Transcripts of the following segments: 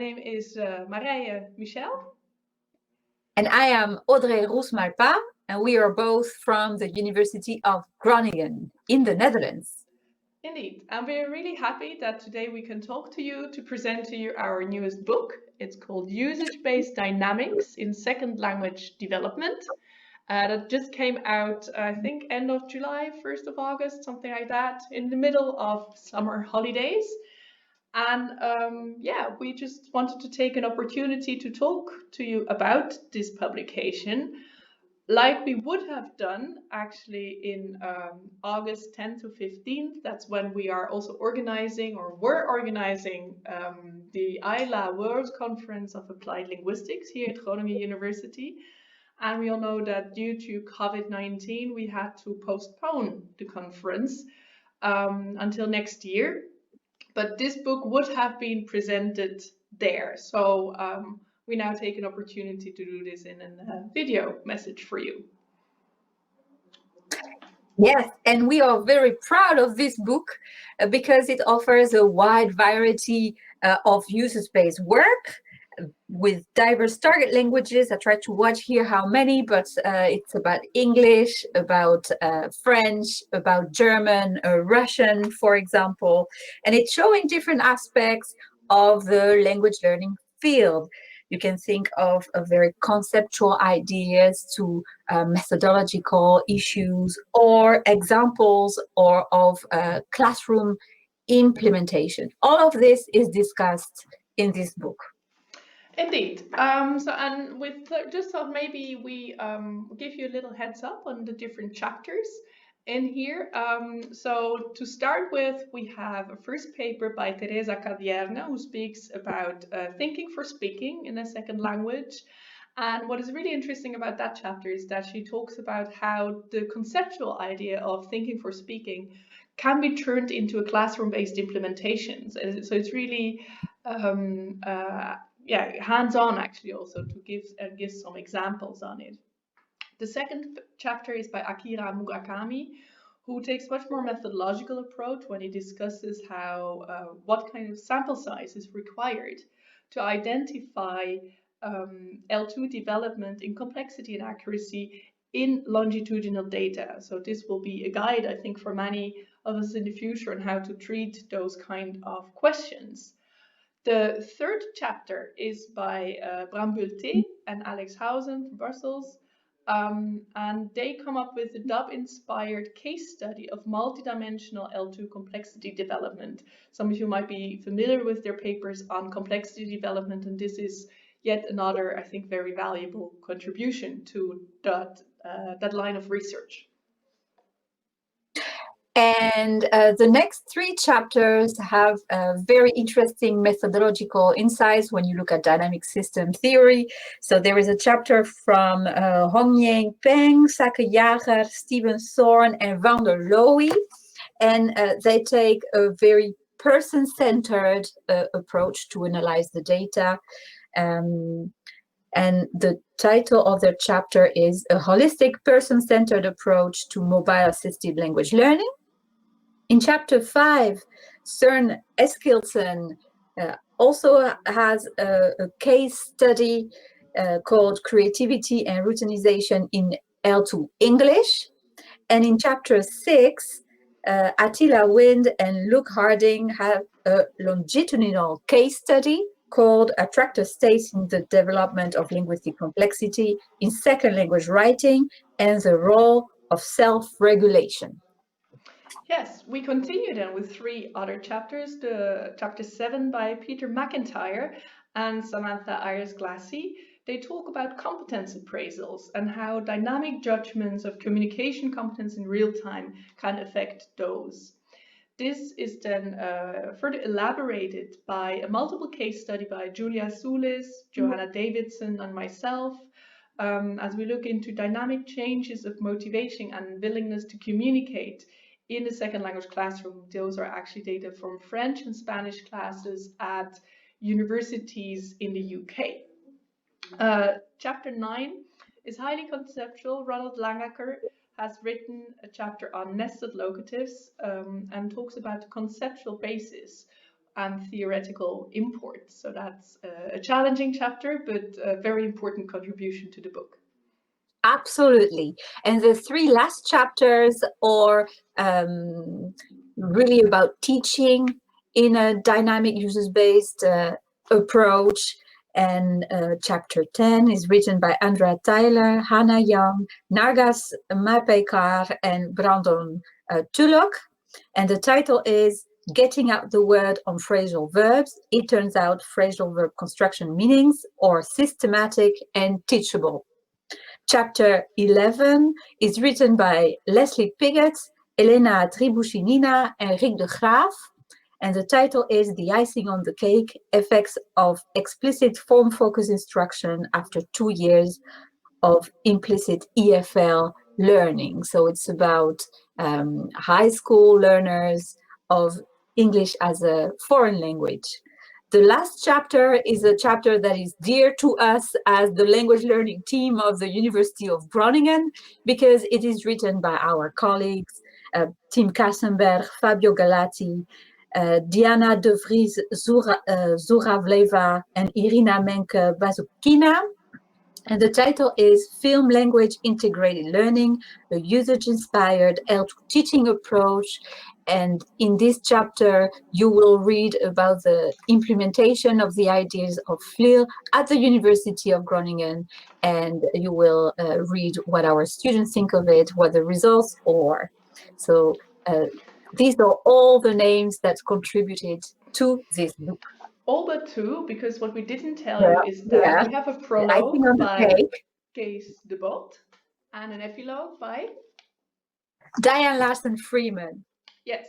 name is Marije Michel. And I am Audrey Rousse-Malpat, and we are both from the University of Groningen in the Netherlands. Indeed, and we're really happy that today we can talk to you to present to you our newest book. It's called Usage-Based Dynamics in Second Language Development. That just came out, I think, end of July, 1st of August, something like that, in the middle of summer holidays. And we just wanted to take an opportunity to talk to you about this publication, like we would have done actually in August 10th to 15th. That's when we are also organizing, or were organizing, the ILA World Conference of Applied Linguistics here at Groningen University. And we all know that due to COVID-19, we had to postpone the conference until next year. But this book would have been presented there. So we now take an opportunity to do this in a video message for you. Yes, and we are very proud of this book because it offers a wide variety of usage-based work with diverse target languages. I tried to watch here how many, but it's about English, about French, about German, Russian, for example. And it's showing different aspects of the language learning field. You can think of very conceptual ideas to methodological issues or examples or of classroom implementation. All of this is discussed in this book. Indeed. And with just thought maybe we give you a little heads up on the different chapters in here. So to start with, we have a first paper by Teresa Cadierna, who speaks about thinking for speaking in a second language. And what is really interesting about that chapter is that she talks about how the conceptual idea of thinking for speaking can be turned into a classroom-based implementation. So it's really hands-on actually, also to give some examples on it. The second chapter is by Akira Murakami, who takes much more methodological approach when he discusses how what kind of sample size is required to identify L2 development in complexity and accuracy in longitudinal data. So this will be a guide, I think, for many of us in the future on how to treat those kind of questions. The third chapter is by Bram Bulté and Alex Housen from Brussels, and they come up with a DUB-inspired case study of multidimensional L2 complexity development. Some of you might be familiar with their papers on complexity development, and this is yet another, I think, very valuable contribution to that line of research. And the next three chapters have very interesting methodological insights when you look at dynamic system theory. So there is a chapter from Hongyang Peng, Sake Jager, Stephen Thorne, and Wander Lowie. And they take a very person-centered approach to analyze the data. And the title of their chapter is A Holistic Person-Centered Approach to Mobile Assisted Language Learning. In chapter 5, Søren Eskildsen also has a case study called Creativity and Routinization in L2 English. And in chapter 6, Attila Wind and Luke Harding have a longitudinal case study called Attractor States in the Development of Linguistic Complexity in Second Language Writing and the Role of Self-Regulation. Yes, we continue then with three other chapters. The chapter 7 by Peter McIntyre and Samantha Ayers-Glassy. They talk about competence appraisals and how dynamic judgments of communication competence in real time can affect those. This is then further elaborated by a multiple case study by Julia Soulis, Johanna Davidson, and myself, as we look into dynamic changes of motivation and willingness to communicate in the second language classroom. Those are actually data from French and Spanish classes at universities in the UK. Chapter 9 is highly conceptual. Ronald Langacker has written a chapter on nested locatives and talks about the conceptual basis and theoretical import. So that's a challenging chapter, but a very important contribution to the book. Absolutely. And the three last chapters are really about teaching in a dynamic users-based approach. And chapter 10 is written by Andrea Tyler, Hannah Young, Nargas Mapekar, and Brandon Tulloch. And the title is Getting Out the Word on Phrasal Verbs. It turns out phrasal verb construction meanings are systematic and teachable. Chapter 11 is written by Leslie Piggott, Elena Tribushinina, and Rick de Graaf. And the title is The Icing on the Cake, Effects of Explicit Form Focus Instruction After 2 years of Implicit EFL Learning. So it's about high school learners of English as a foreign language. The last chapter is a chapter that is dear to us as the language learning team of the University of Groningen, because it is written by our colleagues, Tim Kassenberg, Fabio Galati, Diana de Vries Zuravleva, and Irina Menke-Bazukina. And the title is Film Language Integrated Learning, a usage-inspired L2 teaching approach. And in this chapter, you will read about the implementation of the ideas of FLIL at the University of Groningen, and you will read what our students think of it, what the results are. So these are all the names that contributed to this book. All but two, because what we didn't tell you is that we have a prologue by Kees de Bot and an epilogue by Diane Larsen Freeman. Yes.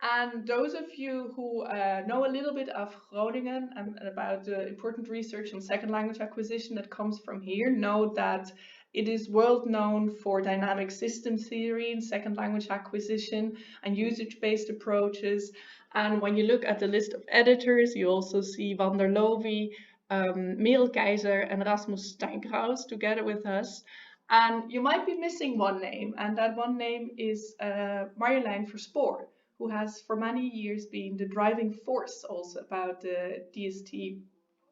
And those of you who know a little bit of Groningen and about the important research on second language acquisition that comes from here know that it is world known for dynamic system theory in second language acquisition and usage-based approaches. And when you look at the list of editors, you also see Wander Lowie, Merel Keijzer, and Rasmus Steinkrauss together with us. And you might be missing one name, and that one name is Marije Verspoor, who has for many years been the driving force also about the DST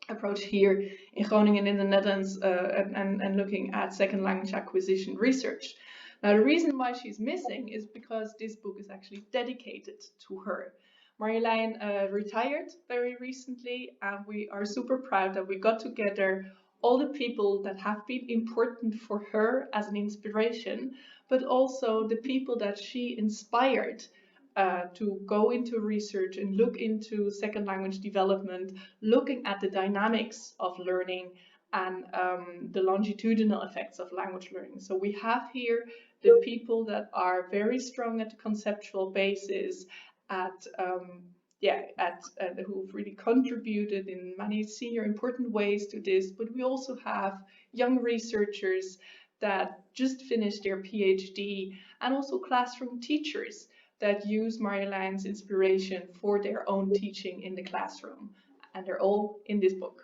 approach here in Groningen in the Netherlands and looking at second language acquisition research. Now, the reason why she's missing is because this book is actually dedicated to her. Marjolein retired very recently, and we are super proud that we got together all the people that have been important for her as an inspiration, but also the people that she inspired to go into research and look into second language development, looking at the dynamics of learning and the longitudinal effects of language learning. So we have here the people that are very strong at the conceptual basis, who've really contributed in many senior important ways to this, but we also have young researchers that just finished their PhD and also classroom teachers that use Marjolein's inspiration for their own teaching in the classroom. And they're all in this book.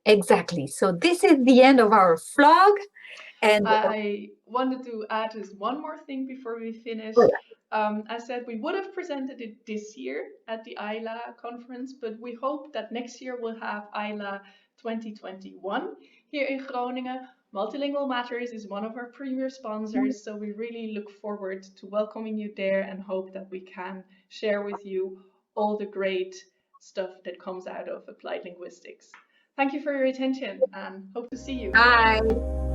Exactly. So this is the end of our vlog. And I wanted to add just one more thing before we finish. I said we would have presented it this year at the ILA conference, but we hope that next year we'll have ILA 2021 here in Groningen. Multilingual Matters is one of our premier sponsors, so we really look forward to welcoming you there and hope that we can share with you all the great stuff that comes out of applied linguistics. Thank you for your attention and hope to see you. Bye.